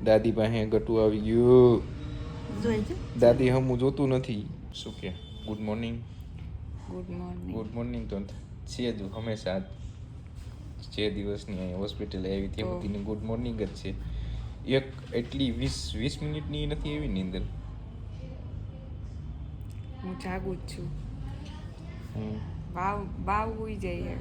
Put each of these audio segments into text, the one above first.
દાદી પાસે ગટુ આવી ગયું. જોઈ છે દાદી હમું જોતું નથી. શું કે good morning. Good morning. Good morning તો છે જ હંમેશા. જે દિવસની અહીં હોસ્પિટલ આવી તે બધીની ગુડ મોર્નિંગ જ છે. એક એટલી 20 મિનિટની નથી એવી ની અંદર. હું જાગું જ છું. હમ. બાવ હોઈ જાય.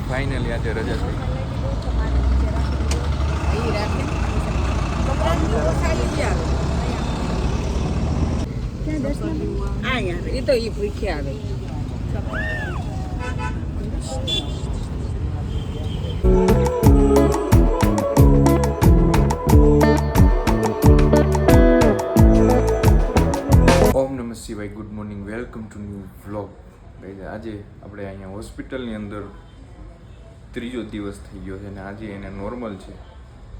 ફાઇનલી આજે રજા થઈ. એ તો એ ભૂખ્યા આવે. ઓમ નમઃ શિવાય. Good morning, welcome to new vlog. આજે આપણે અહીંયા હોસ્પિટલની અંદર ત્રીજો દિવસ થઈ ગયો છે અને આજે એને નોર્મલ છે.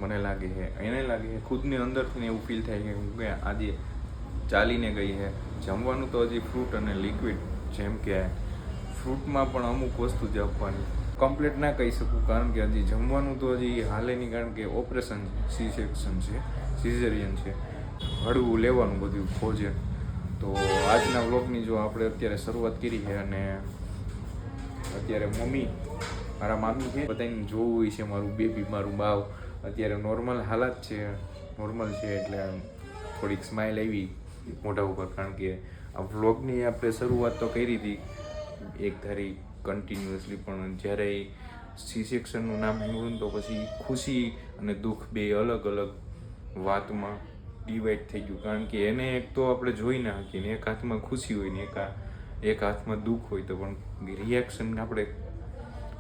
મને લાગે છે, એને લાગે છે ખુદની અંદરથી એવું ફીલ થાય કે આજે ચાલીને ગઈ છે. જમવાનું તો હજી ફ્રૂટ અને લિક્વિડ, જેમ કે ફ્રૂટમાં પણ અમુક વસ્તુ જ આપવાની. કમ્પ્લીટ ના કહી શકું કારણ કે હજી જમવાનું તો હજી હાલે નહીં, કારણ કે ઓપરેશન સી સેક્શન છે, સિઝેરિયન છે. હળવું લેવાનું બધું ભોજન. તો આજના વ્લોગની જો આપણે અત્યારે શરૂઆત કરી છે અને અત્યારે મમ્મી, મારા મામી છે, બધાને જોવું હોય છે મારું બેબી, મારું બાવ અત્યારે નોર્મલ હાલત છે. નોર્મલ છે એટલે થોડીક સ્માઇલ આવી મોઢા ઉપર, કારણ કે આ વ્લોગની આપણે શરૂઆત તો કરી હતી એક ધારી કન્ટિન્યુઅસલી, પણ જ્યારે સી સેક્શનનું નામ સાંભળ્યું તો પછી ખુશી અને દુઃખ બે અલગ અલગ વાતમાં ડિવાઈડ થઈ ગયું. કારણ કે એને એક તો આપણે જોઈ ના શકીએ ને, એક હાથમાં ખુશી હોય ને એક હાથમાં દુઃખ હોય, તો પણ રિએક્શન આપણે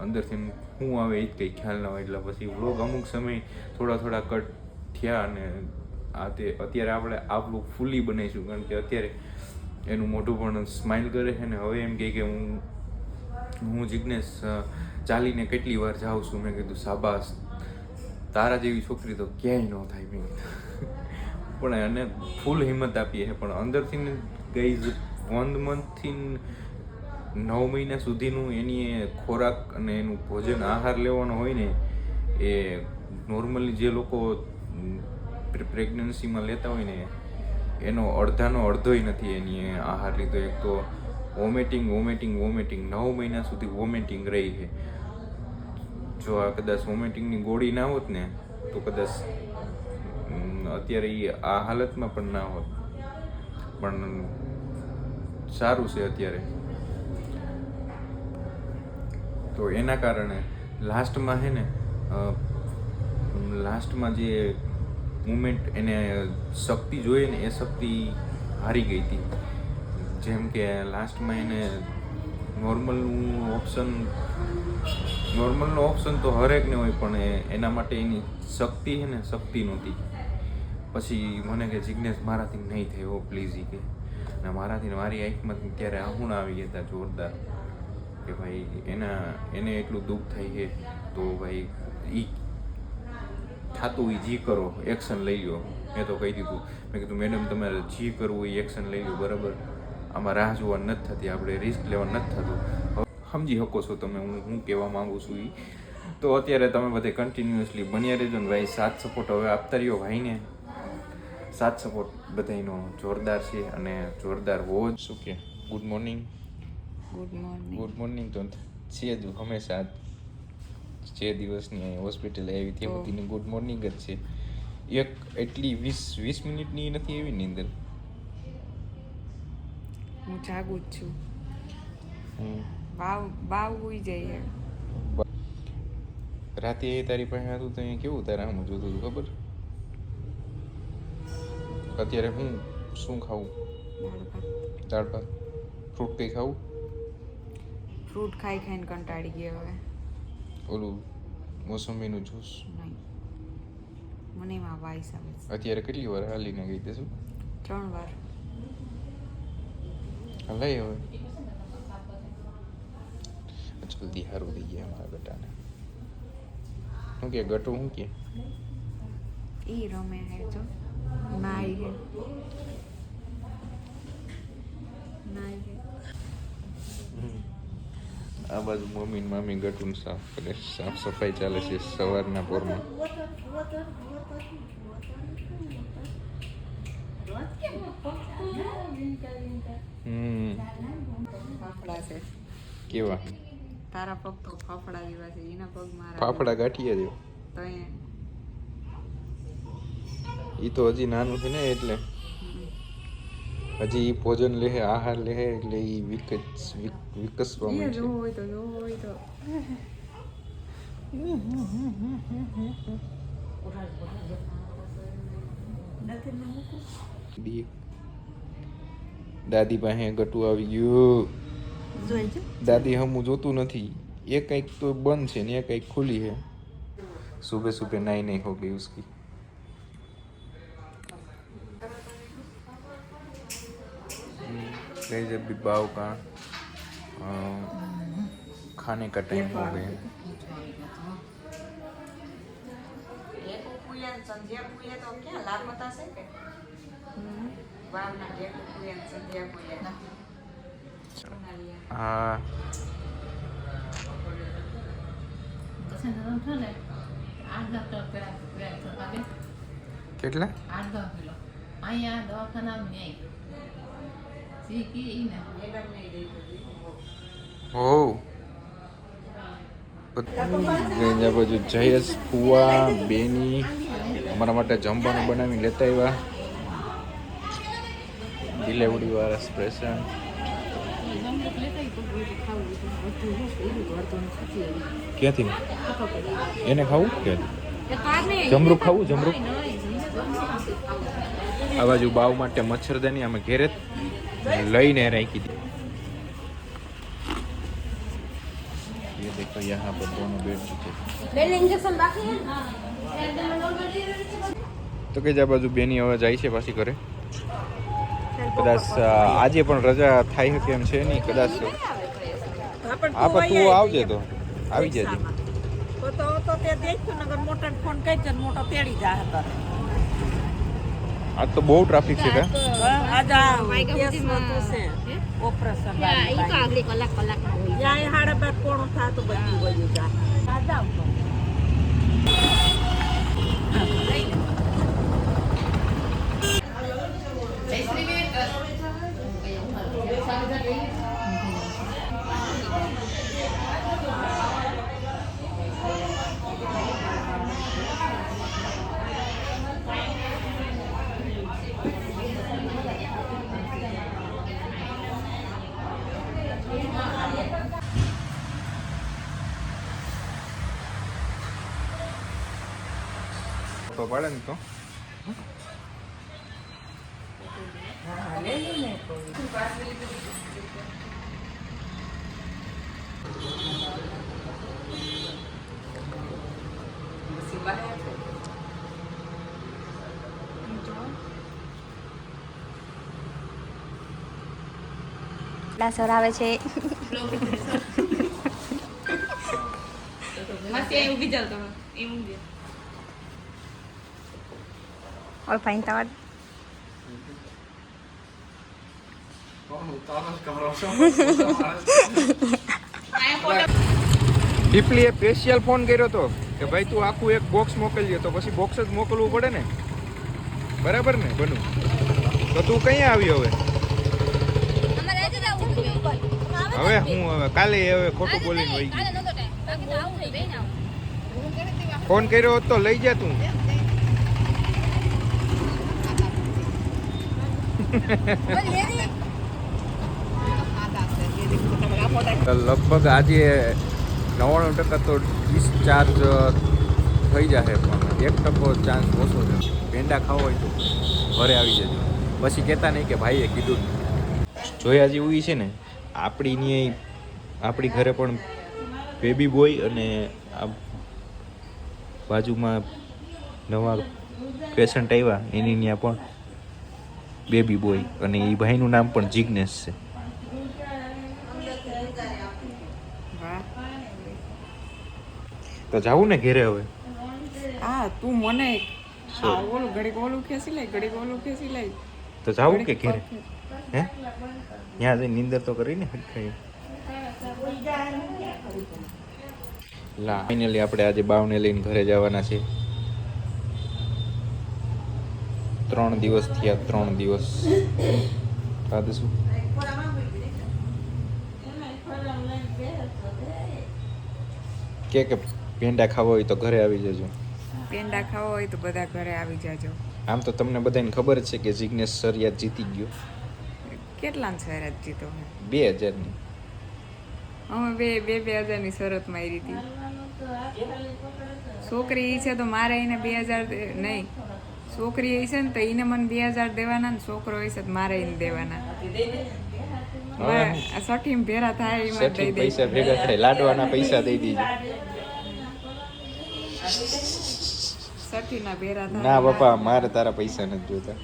અંદરથી શું આવે એ જ કંઈ ખ્યાલ ના હોય. એટલે પછી વ્લોગ અમુક સમય થોડા કટ થયા અને અત્યારે આપણે આ વ્લોગ ફૂલી બનાવીશું, કારણ કે અત્યારે એનું મોઢું પણ સ્માઇલ કરે છે ને હવે એમ કહે કે હું જિજ્ઞેશ ચાલીને કેટલી વાર જાઉં છું. મેં કીધું શાબાશ, તારા જેવી છોકરી તો ક્યાંય ન થાય. મેં પણ એને ફૂલ હિંમત આપીએ છે, પણ અંદરથી ગઈ 1 મંથથી 9 મહિના સુધીનું એની ખોરાક અને એનું ભોજન આહાર લેવાનો હોય ને, એ નોર્મલી જે લોકો પ્રેગ્નન્સીમાં લેતા હોય ને એનો અડધાનો અડધોય નથી એની આહાર લીધો. એક તો વોમિટિંગ 9 મહિના સુધી વોમિટિંગ રહી છે. જો આ કદાચ વોમિટિંગની ગોળી ના હોત ને તો કદાચ અત્યારે એ આ હાલતમાં પણ ના હોત. પણ સારું છે અત્યારે. તો એના કારણે લાસ્ટમાં છે ને, લાસ્ટમાં જે મુમેન્ટ એને શક્તિ જોઈએ ને એ શક્તિ હારી ગઈ હતી. જેમ કે લાસ્ટમાં એને નોર્મલનો ઓપ્શન તો હરેકને હોય, પણ એના માટે એની શક્તિ છે ને, શક્તિ નહોતી. પછી મને કે જિજ્ઞેશ મારાથી નહીં થાય હો પ્લીઝ, કે અને મારી આંખમાં ત્યારે આહુણા આવી ગયા હતા જોરદાર, કે ભાઈ એને એટલું દુઃખ થાય છે તો ભાઈ એ થતું એ જી કરો, એક્શન લઈ લો. મેં તો કહી દીધું, મેં કીધું મેડમ તમારે જી કરવું એ એક્શન લઈ લો, બરાબર. આમાં રાહ જોવા નથી થતી, આપણે રિસ્ક લેવા નથી થતું. સમજી શકો છો તમે હું કહેવા માગું છું એ. તો અત્યારે તમે બધે કન્ટિન્યુઅસલી બન્યા રહેજો ને ભાઈ, સાથ સપોર્ટ હવે આપતા રહ્યો ભાઈને. સાથ સપોર્ટ બધાનો જોરદાર છે અને જોરદાર હોવો જ. શું કે ગુડ મોર્નિંગ. ગુડ મોર્નિંગ તો છે જ હંમેશા. જે દિવસની અહીં હોસ્પિટલ આવી તે બધીની ગુડ મોર્નિંગ જ છે. એક એટલી 20 મિનિટની નથી એવી ની અંદર. હું જાગું જ છું. બાવ હોઈ જાય. રાતે તારી પાસે હતું તો અહીંયા કેવું તારે આમ જોતું હતું ખબર? અત્યારે શું ખાવું? દાળ ભાત. ફ્રૂટ કંઈ ખાવું? ફ્રૂટ ખાઈને કંટાળી ગયો હવે. ઓલું મોસંબીનું જ્યુસ? નહીં, મને એમાં વાઈસ આવે છે. અત્યારે કેટલી વાર હાલીને ગઈ તે? શું 3 વાર? લઈ હવે જલ્દી સારું થઈ ગયા અમારા ગટાને. શું કે ગટું શું કે ઈ રમે હે જો નાઈ હે આ બાજુ મમ્મી ને મામી ગટું સાફ કરે, સાફ સફાઈ ચાલે છે સવારના પોરમાં. ફાફડા છે કેવા તારા પગ તો ફાફડા જેવા છે, એના પગ મારા ફાફડા ગાંઠિયા જેવો. તો ઈ તો હજી નાનું છે ને, એટલે હજી ભોજન લે, આહાર લે, એટલે ઈ વિકસવા એ માંડશે. જો હોય તો દાદી પાસે ગટુ આવી ગયું. જોઈ છે દાદી હમું જોતું નથી, એ કઈક તો બંધ છે ને એ કઈક ખુલી है. सुबह सुबह नई नहीं हो गई उसकी. गाइस अभी बाव का खाने का टाइम हो गया. संध्या पूजा तो क्या लापता से के वावना के पूजा संध्या पूजा हाँ કેટલા 8-10 કિલો અહીંયા દવાખાનામાં નહીં શીખી ને હો ગંજા બાજુ જયેશ ફુવા બેની અમારા માટે જમવાનું બનાવી લેતા આવ્યા. ડિલેવરી વાળા સ્પેશિયલ ક્યાંથી એને ખાવું ક્યાંથી જમરૂક ખાવું જમરૂક. આ બાજુ બાવ માટે મચ્છરદાની અમે ઘેરે લઈને રાખી દી. ये देखो यहाँ पर दोनों बैठ चुके તો કે આ બાજુ બેની હવે જાય છે પાછી ઘરે. કદાચ આજે પણ રજા થાય છે કેમ છે નહીં, કદાચ આ પર તું આવજે તો આવી જજે. તો તે દેખ્યું નગર મોટા ફોન કઈ છે મોટો તેડી જા હતા. આજ તો બહુ ટ્રાફિક છે કા. આજ કેસ નતું છે ઓપરેશન ઈ તો આગલી કલાક માં હોય જાય 12:30 પોણું થાતું બધું વયું જા આ જાવ તો તો પડે ને તો સર આવે છે और फाइन तवाड ડીપલી એ સ્પેશિયલ ફોન કર્યો તો કે ભાઈ તું આખું એક બોક્સ મોકલજે, તો પછી બોક્સ જ મોકલવું પડે ને, બરાબર ને બનુ? તો તું કઈ આવી હવે? હવે હું હવે કાલે હવે ખોટું બોલીને વહી ગઈ. ફોન કર્યો હોત તો લઈ જા તું. લગભગ આજે 99% તો ડિસ્ચાર્જ થઈ જશે, પણ 1% ચાન્સ ઓછો છે. પેંડા ખાવો હોય તો ઘરે આવી જજો, પછી કહેતા નહીં કે ભાઈએ કીધું. જોયા જેવું છે ને, આપણી ઘરે પણ બેબી બોય અને આ બાજુમાં નવા પેશન્ટ આવ્યા એની ત્યાં પણ બેબી બોય, અને એ ભાઈનું નામ પણ જિગ્નેશ છે. તો જાવું ને ઘેરે હવે. હા તું મને ઓલું ઘડીક ઓલું ખેંચી લઈ ઘડીક ઓલું ખેંચી લઈ તો જાવું કે ઘેરે હે ત્યાં જઈને નીંદર તો કરીને હટકાઈ. લા ફાઇનલી આપણે આજે બાવને લઈને ઘરે જવાના છે. 3 દિવસ થયા 3 દિવસ કાદ શું કે પેંડા ખાવા હોય તો ઘરે આવી જજો. પેંડા ખાવા હોય તો બધા ઘરે આવી જાજો. આમ તો તમને બધાને ખબર છે કે જિગ્નેશ સરિયાત જીતી ગયો. કેટલાને શરત જીતો 2000 ની અમે બે 2000 ની શરત મારી હતી. છોકરી ઈ છે તો મારે એને 2000 નહીં, છોકરી ઈ છે ને તો એને મને 2000 દેવાના ને છોકરો ઈ છે તો મારે એને દેવાના. સઠી ભેરા થાય એમાં દઈ દઈ પૈસા ભેગા થાય લાડવાના પૈસા દઈ દીજો. સઠી ના ભેરા થાય. ના બાપા મારે તારા પૈસા નથી જોતા.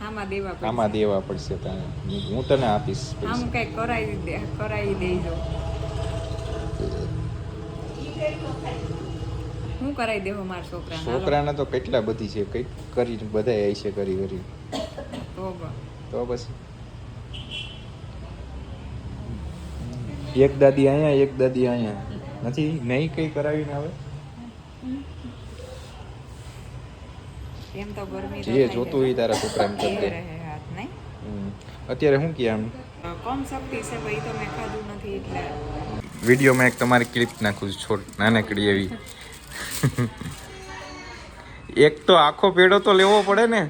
આમાં દેવા પડશે તને. હું તને આપીશ આમ કઈ કરાવી દેજો. હું કરાવી દેવો મારા છોકરાને તો કેટલા બધી છે કઈ કરી બધા આવી છે કરી તો પછી એક દાદી અહીંયા એક દાદી અહીંયા નથી નહીં કઈ કરાવીને આવે. એમ તો ગરમી જે જોતું હોય તારા છોકરાને કરી દે. અત્યારે શું કહે આમ કોમ શક્તિ છે ભાઈ તો મેં ખાધું નથી એટલે વિડીયોમાં એક તમારી ક્લિપ નાખું છું છોટ નાનકડી એવી. એક તો આખો પેડો તો લેવો પડે ને.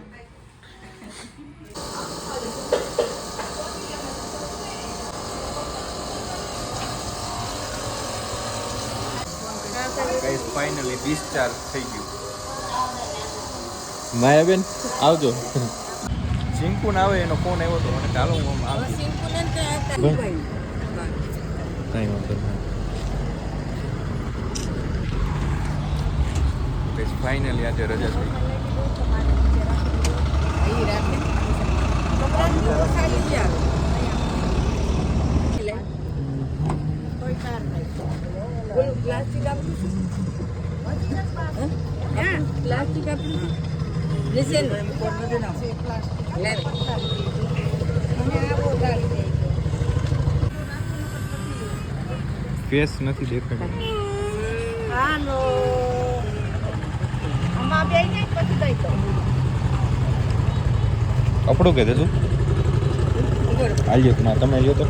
ગાઈસ ફાઇનલી ડિસ્ચાર્જ થઈ ગયું. માયાબેન આવજો. સિંકુન આવે એનો ફોન આવ્યો તો મને ચાલો હું આવજો. કઈ વાંધો નહીં. ફાઇનલી આજે રજા થઈ. ફેસ નથી દેખાતો. હાલો અમા બે ને પછી દઈ તો કપડું કે દેજો આલ્યો ના તમે લ્યો તો.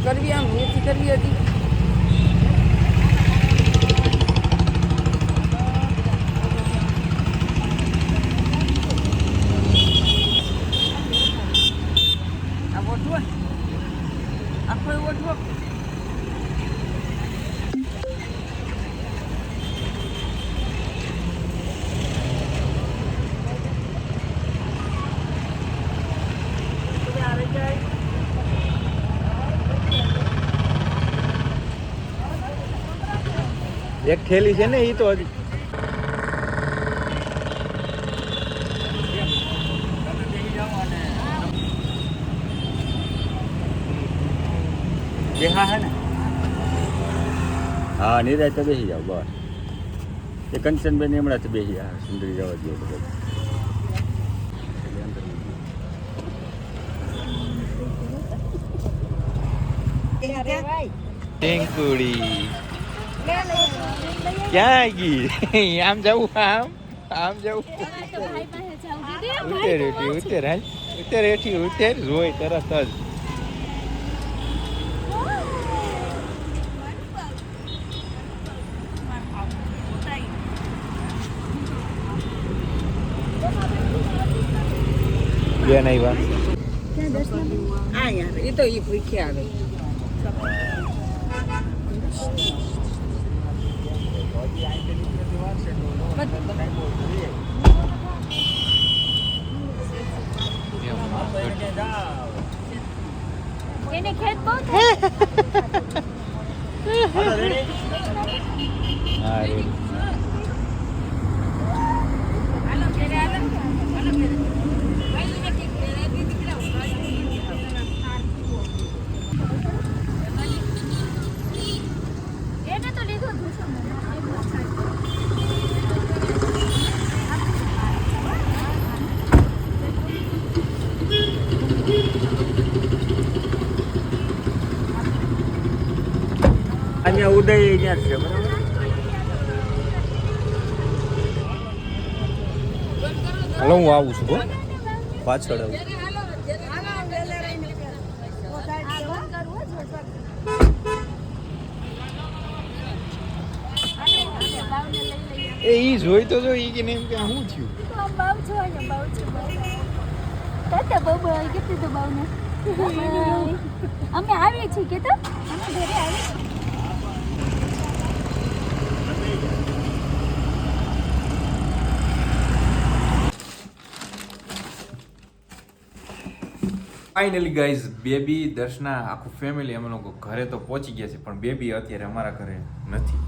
કરવી આમ નીચે કરવી હતી. આ ઓઠવો આખો ઓઠવો એક થેલી છે ને એ તો હજી બેહા હે ને હા નિરાય તો બેસી જાવ બસ. એ કંચનબેન હમણાંથી બેસી જાય સુંદરી જવા દો બધું. ટેંકુડી ક્યાં ગઈ? આમ જવું આમ જવું. ઉતર હાલ ઉતર હેઠી ઉતર જોઈ તરત જ. બેન આવ્યા. આ યાર એ તો ઈ ભૂખ્યા આવે. એને ખેત બહુ થાય. ત્યાં ઉદય ત્યાં જ છે બરાબર. હાલો હું આવું છું પાછળ આવું. એ ઈ જોઈ તો જો ઈ કે ને એમ કે આ શું થયું. અમે આવીએ છીએ કે તો અમે ઘરે આવીએ છીએ. ફાઇનલી ગાઈઝ બેબી દર્શના આખું ફેમિલી અમે લોકો ઘરે તો પહોંચી ગયા છે પણ બેબી અત્યારે અમારા ઘરે નથી.